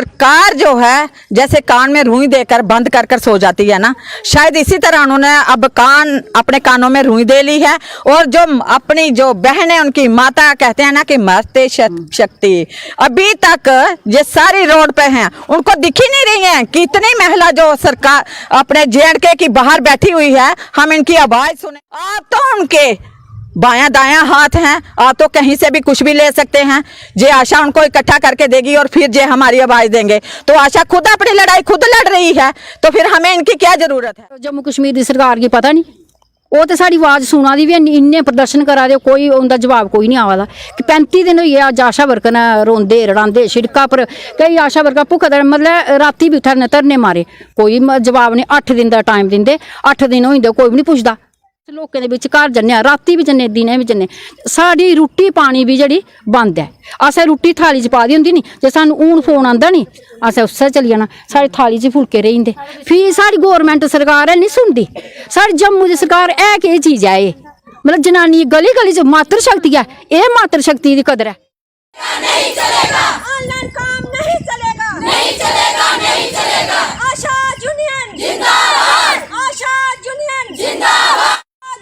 सरकार जो है जैसे कान में रुई देकर बंद कर कर सो जाती है ना, शायद इसी तरह उन्होंने अब अपने कानों में रुई दे ली है। और जो अपनी जो बहन है उनकी माता कहते हैं ना कि मरते शक्ति, अभी तक ये सारी रोड पे हैं, उनको दिख ही नहीं रही है। कितनी महिला जो सरकार अपने JNK की बाहर बैठी हुई है, हम इनकी आवाज सुने। आप तो उनके बायां दायां हाथ हैं, आप तो कहीं से भी कुछ भी ले सकते हैं। जे आशा उनको इकट्ठा करके देगी और फिर जे हमारी आवाज देंगे, तो आशा खुद अपनी लड़ाई खुद लड़ रही है, तो फिर हमें इनकी क्या जरूरत है। जम्मू कश्मीर की सरकार की पता नहीं, वो तो साड़ी आवाज़ सुना दी भी इन्ने प्रदर्शन करा दे, कोई उनका जवाब कोई नहीं आवा कि 35 दिन हुई अज आशा वर्कर ने रोंदे रड़ांदे शिड़का पर, कई आशा वर्कर भुख मतलब राती भी धरने मारे, कोई जवाब नहीं। 8 दिन का टाइम दिंदे, 8 दिन होई कोई भी नहीं पुछदा। लोगों के घर जन्ने, राती भी जन्ने, दिनें भी जन्ने, साड़ी रुट्टी पानी भी जी बंद है। असें रुट्टी थाली च पा दी होंदी नी, जे सानू हून फोन आंदा नी असें उससे चली जाना, साड़ी थाली च फुलके रेही जंदे। फिर साड़ी गौरमेंट सरकार है नहीं सुनती, साड़ी जम्मू की सरकार है कि चीज़ है ये, मतलब जनानी गली गली च मातृ शक्ति है, ये मातृ शक्ति की कदर है। नहीं चलेगा, ऑनलाइन काम नहीं चलेगा, नहीं चलेगा, नहीं चलेगा। आशा यूनियन जिंदाबाद, आशा यूनियन जिंदाबाद,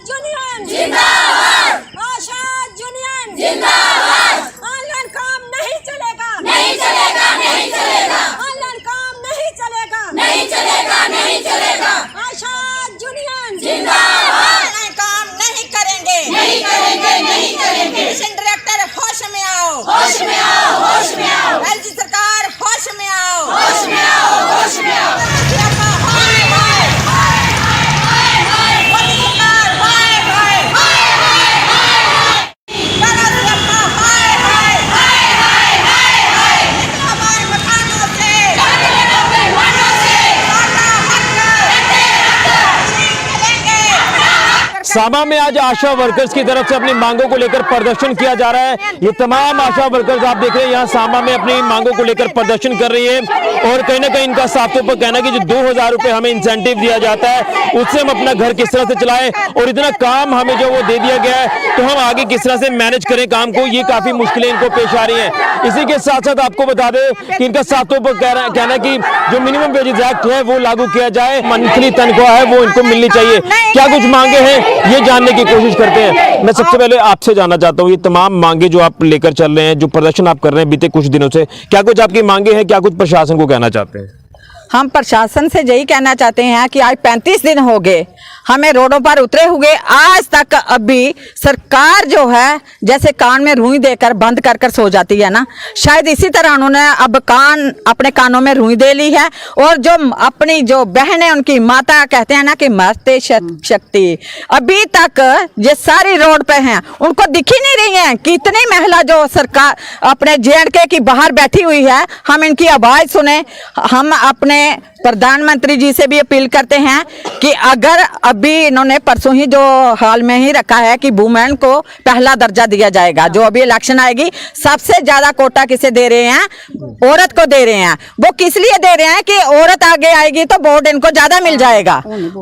यूनियन जिंदाबाद, आशा यूनियन जिंदाबाद। ऑनलाइन काम नहीं चलेगा, नहीं चलेगा, नहीं चलेगा। ऑनलाइन काम नहीं चलेगा, नहीं चलेगा, नहीं चलेगा। आशा यूनियन जिंदाबाद। ऑनलाइन काम नहीं करेंगे, नहीं करेंगे, नहीं करेंगे। मिशन डायरेक्टर होश में आओ, होश में आओ, होश में आओ। LG सरकार होश में आओ, होश में आओ, होश में आओ। सामा में आज आशा वर्कर्स की तरफ से अपनी मांगों को लेकर प्रदर्शन किया जा रहा है। ये तमाम आशा वर्कर्स आप देख रहे हैं यहाँ सामा में अपनी मांगों को लेकर प्रदर्शन कर रही है, और कहीं ना कहीं इनका साफ तौर पर कहना है कि जो 2000 रुपए हमें इंसेंटिव दिया जाता है उससे हम अपना घर किस तरह से चलाएं, और इतना काम हमें जो वो दे दिया गया है तो हम आगे किस तरह से मैनेज करें काम को, ये काफी मुश्किलें इनको पेश आ रही है। इसी के साथ साथ आपको बता दें कि इनका साफ तौर पर कहना है कि जो मिनिमम वेजेस एक्ट है वो लागू किया जाए, मंथली तनख्वाह है वो इनको मिलनी चाहिए। क्या कुछ मांगे हैं ये जानने की कोशिश करते हैं। मैं सबसे पहले आपसे जानना चाहता हूँ, ये तमाम मांगे जो आप लेकर चल रहे हैं, जो प्रदर्शन आप कर रहे हैं बीते कुछ दिनों से, क्या कुछ आपकी मांगे हैं, क्या कुछ प्रशासन को कहना चाहते हैं? हम प्रशासन से यही कहना चाहते हैं कि आज 35 दिन हो गए हमें रोडों पर उतरे हुए, आज तक अभी सरकार जो है जैसे कान में रुई देकर बंद कर कर सो जाती है ना, शायद इसी तरह उन्होंने अब अपने कानों में रुई दे ली है। और जो अपनी जो बहन है उनकी माता कहते हैं ना कि मरते शक्ति, अभी तक ये सारी रोड पे हैं, उनको दिख ही नहीं रही है। कितनी महिला जो सरकार अपने JNK की बाहर बैठी हुई है, हम इनकी आवाज सुने। हम अपने प्रधानमंत्री जी से भी अपील करते हैं कि अगर अभी इन्होंने परसों ही जो हाल में ही रखा है कि वुमेन को पहला दर्जा दिया जाएगा, जो अभी इलेक्शन आएगी सबसे ज्यादा कोटा किसे दे रहे हैं, औरत को दे रहे हैं। वो किस लिए दे रहे हैं कि औरत आगे आएगी तो वोट इनको ज्यादा मिल जाएगा।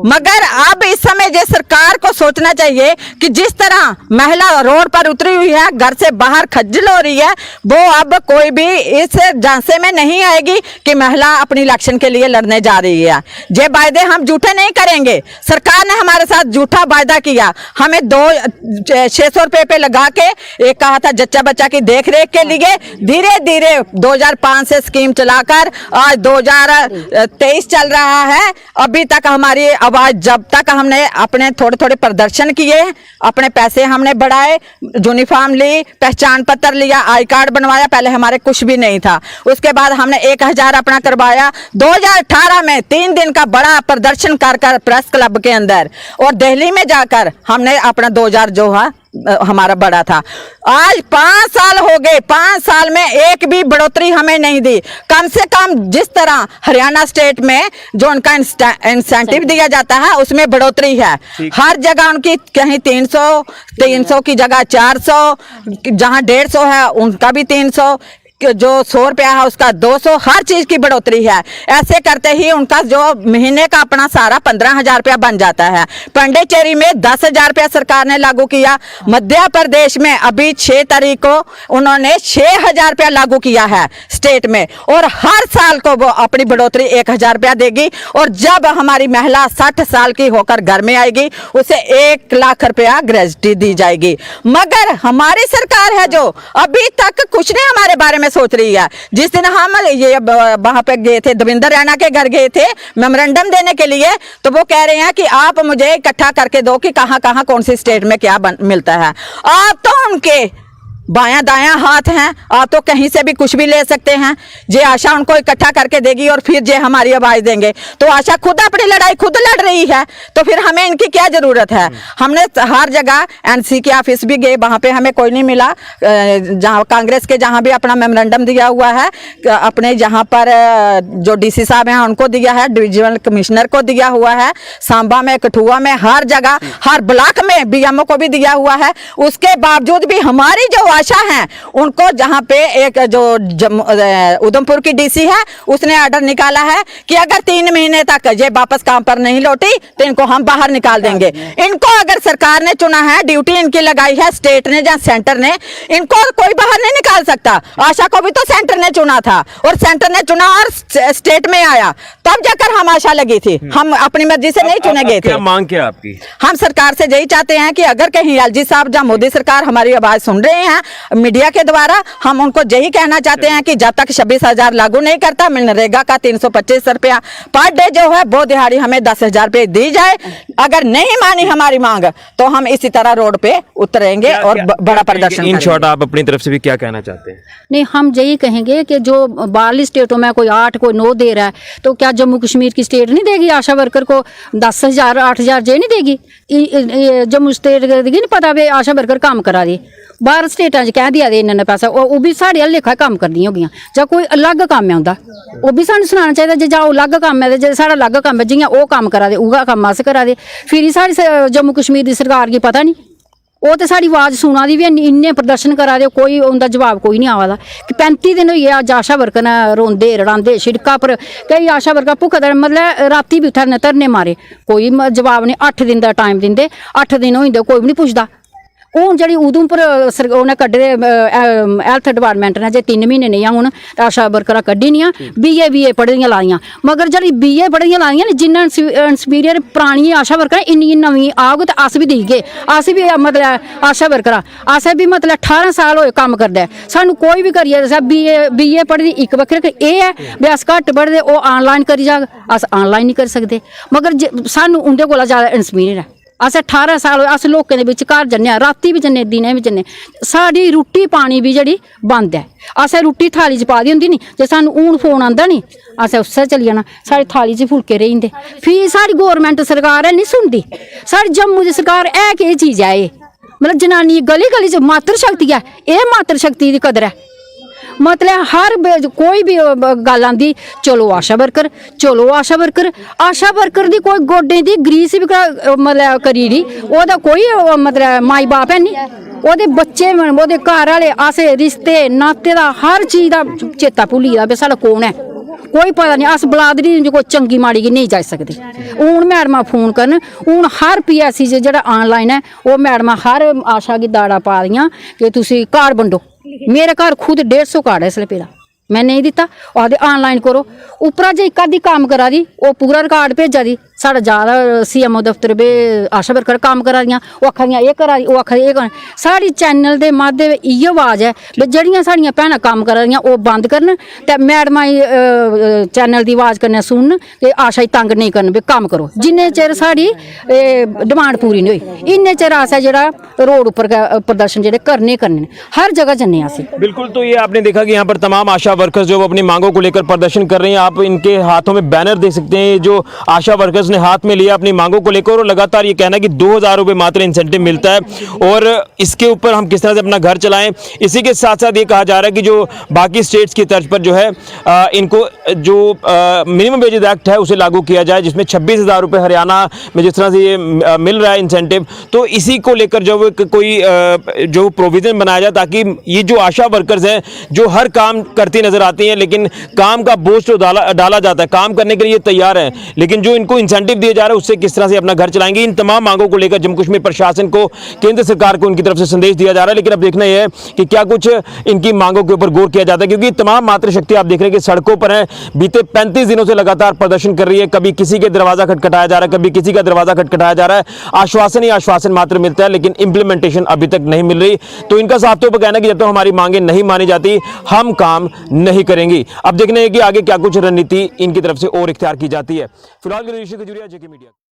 मगर अब इस समय जो सरकार को सोचना चाहिए कि जिस तरह महिला रोड पर उतरी हुई है, घर से बाहर खज्जल हो रही है, वो अब कोई भी इस झांसे में नहीं आएगी कि महिला अपनी इलेक्शन के लिए लड़ने जा रही है। ये वायदे हम झूठे नहीं करेंगे। सरकार ने हमारे साथ झूठा वायदा किया, हमें 600 रुपए पे लगा के एक कहा था जच्चा बच्चा की देखरेख के लिए, धीरे धीरे 2005 से स्कीम चलाकर आज 2023 चल रहा है। अभी तक हमारी आवाज, जब तक हमने अपने थोड़े थोड़े प्रदर्शन किए, अपने पैसे हमने बढ़ाए, यूनिफॉर्म ली, पहचान पत्र लिया, आई कार्ड बनवाया, पहले हमारे कुछ भी नहीं था, उसके बाद हमने 1000 अपना करवाया। 2018 में 3 दिन का बड़ा प्रदर्शन कर प्रेस क्लब के अंदर और दिल्ली में जाकर हमने अपना 2000 जो है हमारा बड़ा था। आज 5 साल हो गए, 5 साल में एक भी बढ़ोतरी हमें नहीं दी। कम से कम जिस तरह हरियाणा स्टेट में जो उनका इंसेंटिव दिया जाता है उसमें बढ़ोतरी है। हर जगह उनकी कहीं 300 की जगह 400, जहां 150 है उनका भी 300, जो 100 रुपया है उसका 200, हर चीज की बढ़ोतरी है। ऐसे करते ही उनका जो महीने का अपना सारा 15,000 रुपया बन जाता है। पांडिचेरी में 10,000 रुपया सरकार ने लागू किया। मध्य प्रदेश में अभी 6 तारीख को उन्होंने 6,000 रुपया लागू किया है स्टेट में, और हर साल को वो अपनी बढ़ोतरी 1,000 रुपया देगी। और जब हमारी महिला 60 साल की होकर घर में आएगी उसे 1 लाख रुपया ग्रेजुटी दी जाएगी। मगर हमारी सरकार है जो अभी तक कुछ नहीं हमारे बारे में सोच रही है। जिस दिन हम ये वहां पे गए थे, देवेंद्र रैना के घर गए थे मेमोरेंडम देने के लिए, तो वो कह रहे हैं कि आप मुझे इकट्ठा करके दो कि कहां कहां कौन सी स्टेट में क्या मिलता है। आप तो उनके बायां दायां हाथ हैं, आप तो कहीं से भी कुछ भी ले सकते हैं। जे आशा उनको इकट्ठा करके देगी और फिर जे हमारी आवाज देंगे, तो आशा खुद अपनी लड़ाई खुद लड़ रही है, तो फिर हमें इनकी क्या जरूरत है। हमने हर जगह एनसी के ऑफिस भी गए, वहां पे हमें कोई नहीं मिला। जहां कांग्रेस के जहां भी अपना मेमोरेंडम दिया हुआ है, अपने जहां पर जो डीसी साहब हैं उनको दिया है, डिविजनल कमिश्नर को दिया हुआ है, सांबा में, कठुआ में, हर जगह, हर ब्लॉक में बीएमओ को भी दिया हुआ है। उसके बावजूद भी हमारी जो आशा है उनको, जहां पे एक जो उधमपुर की डीसी है उसने ऑर्डर निकाला है कि अगर 3 महीने तक ये वापस काम पर नहीं लौटी तो इनको हम बाहर निकाल देंगे। इनको अगर सरकार ने चुना है, ड्यूटी इनकी लगाई है स्टेट ने या सेंटर ने, इनको कोई बाहर नहीं निकाल सकता। आशा को भी तो सेंटर ने चुना था, और सेंटर ने चुना और स्टेट में आया, तब जाकर हम आशा लगी थी। हम अपनी मर्जी से नहीं चुने गए थे। क्या मांग क्या आपकी? हम सरकार से यही चाहते हैं कि अगर कहीं एलजी साहब या मोदी सरकार हमारी आवाज सुन रहे हैं मीडिया के द्वारा, हम उनको यही कहना चाहते हैं कि जब तक 26,000 लागू नहीं करता, मनरेगा का 325 रुपया पर डे जो है वो दिहाड़ी हमें 10,000 रुपये दी जाए। अगर नहीं मानी हमारी मांग तो हम इसी तरह रोड पे उतरेंगे और बड़ा प्रदर्शन इन शॉर्ट आप अपनी तरफ से भी क्या कहना चाहते हैं? नहीं, हम यही कहेंगे कि जो 42 स्टेटों में कोई 8 कोई 9 दे रहा है, तो क्या जम्मू कश्मीर की स्टेट नहीं देगी आशा वर्कर को 10,000 8,000 जे नहीं देगी? जम्मू स्टेट देगी नहीं, पता वे आशा वर्कर काम करा दी। 12 स्टेटा च कह दिया दे इन्ना पैसा, वो भी साढ़े आह्ला लेखा कम्म करदियां होगियां। जां कोई अलग कम्म है उंदा, वो भी सानूं सनाना चाहिदा। जे जां अलग कम्म है, जे साढ़ा अलग कम्म है, जियां ओह कम्म करा दे उ'ऐ कम्म अस करा दे। फिर साढ़ी जम्मू कश्मीर दी सरकार गी पता नहीं, वो तो साड़ी आवाज़ सुना दी भी इन्ने प्रदर्शन करा दे, कोई उनका जवाब कोई नहीं आवा दा। कि 35 दिन होई अज आशा वर्कर ने रोंदे रड़ांदे शिड़का पर, कई आशा वर्कर भुक्ख मतलब राती भी उत्थे धरने मारे, कोई जवाब नहीं। 8 दिन का टाइम दिंदे, 8 दिन होई जंदे, कोई भी नहीं पुछदा। हूँ जी उधमपुर उन्हें कड्ढे हैल्थ डिपार्टमेंट ने, जे 3 महीने नहीं हूँ आशा वर्कर कड्ढी नियां, BA पढ़ी दियां लाइयां। मगर जी BA पढ़ी दियां लाइयां जिन्ना इंसपीरियर पुरानी आशा वर्कर इन्नी नवीं आग तो अस भी देगे। अस भी मतलब आशा वर्कर अस भी मतलब 18 साल होए कम्म करदे, सानू कोई भी करिए BA पढ़ी दी एक बक्खरे एह् है भी अस घट्ट पढ़दे, ओह् ऑनलाइन करी जाग, अस ऑनलाइन नहीं करी सकदे। मगर सानू उंदे कोला ज़्यादा इंसपीरियर है। अस 18 साल अस लोकें दे विच घर जन्ने, राती भी जन्ने, दिनें भी जन्ने। साड़ी रुट्टी पानी भी जेह्ड़ी बंद है। असें रुट्टी थाली च पा दी होंदी नी, जे सानूं हून फोन आंदा नी असें उससे चली जाना, साढ़ी थाली च फुलके रेही जंदे। फ्ही साढ़ी गौरमेंट सरकार है नहीं सुनदी। साढ़ी जम्मू दी सरकार है केह् चीज़ है एह्? मतलब जनानी गली गली च मातर शक्ति है, एह् मातर शक्ति दी कदर है। मतलब हर कोई भी गल आंदी, चलो आशा वर्कर, चलो आशा वर्कर। आशा वर्कर दी कोई गोड्डें दी ग्रीस भी मतलब करी दी, ओह्दा कोई मतलब माई बाप है नहीं, ओह्दे बच्चे ओह्दे घर आह्ले, अस रिश्ते नाते दा हर चीज़ दा चेता भुल्ली गेदा भी साढ़ा कौन है, कोई पता नहीं। अस बलादरी कोई चंगी माड़ी गी नहीं जाई सकदे। हूँ मैडमां फोन करन, हूँ हर PSC जेह्ड़ा ऑनलाइन है ओह् मैडमां हर आशा गी दाड़ा पा दियां कि तुसीं कार्ड बंडो। मेरे घर खुद 150 कार्ड है इसलिए पेदा, मैं नहीं दिता, आखदे ऑनलाइन करो। उपरा जे एक आधी कम्म करा दी, वो पूरा रिकार्ड भेजा दी। साढ़ा ज़्यादा CMO दफ्तर बे आशा वर्कर कम्म करा दियां, ओह् आखा दियां एह् करा दी, ओह् आखा दी एह् करा। साढ़ी चैनल दे माध्यम इ'यै आवाज़ है भी जेह्ड़ियां साढ़ियां भैनां कम्म करा दियां ओह् बंद करन, ते मैडमां चैनल दी आवाज़ कन्नै सुनन ते आशा गी तंग नहीं करन भी कम्म करो। जिन्ने चिर साढ़ी डिमांड पूरी नहीं होई, इन्ने चिर असें जेह्ड़ा रोड उप्पर प्रदर्शन जेह्ड़े करने करने, हर जगह जन्ने अस। बिल्कुल, तो ये आपने देखा कि यहाँ पर तमाम आशा वर्कर्स जो अपनी मांगों को लेकर प्रदर्शन कर रही हैं। आप इनके हाथों में बैनर देख सकते हैं, जो आशा वर्कर्स ने हाथ में लिया अपनी मांगों को लेकर, और लगातार ये कहना है कि 2000 रुपये मात्र इंसेंटिव मिलता है और इसके ऊपर हम किस तरह से अपना घर चलाएं। इसी के साथ साथ ये कहा जा रहा है कि जो बाकी स्टेट्स की तर्ज पर जो है इनको जो मिनिमम वेजेस एक्ट है उसे लागू किया जाए, जिसमें 26,000 रुपये हरियाणा में जिस तरह से ये मिल रहा है इंसेंटिव, तो इसी को लेकर जो कोई जो प्रोविजन बनाया जाए ताकि ये जो आशा वर्कर्स हैं जो हर काम करती नजर आती हैं, लेकिन काम का बोझ तो डाला जाता है, काम करने के लिए तैयार है, लेकिन जो इनको इंसेंटिव दिया जा रहा है उससे किस तरह से अपना घर चलाएंगे। इन तमाम मांगों को लेकर जम्मू कश्मीर प्रशासन को, केंद्र सरकार को उनकी तरफ से संदेश दिया जा रहा है। लेकिन अब देखना यह है कि क्या कुछ इनकी मांगों के ऊपर गौर किया जाता है, क्योंकि तमाम मातृशक्ति आप देख रहे हैं कि सड़कों पर है, बीते 35 दिनों से लगातार प्रदर्शन कर रही है। कभी किसी के दरवाजा खटखटाया जा रहा है, कभी किसी का दरवाजा खटखटाया जा रहा है, आश्वासन ही आश्वासन मात्र मिलता है, लेकिन इंप्लीमेंटेशन अभी तक नहीं मिल रही। तो इनका साफ तौर पर कहना है कि जब तक हमारी मांगे नहीं मानी जाती हम काम नहीं करेंगे। अब देखना है कि आगे क्या कुछ रणनीति इनकी तरफ से और इख्तियार की जाती है। फिलहाल जेके मीडिया।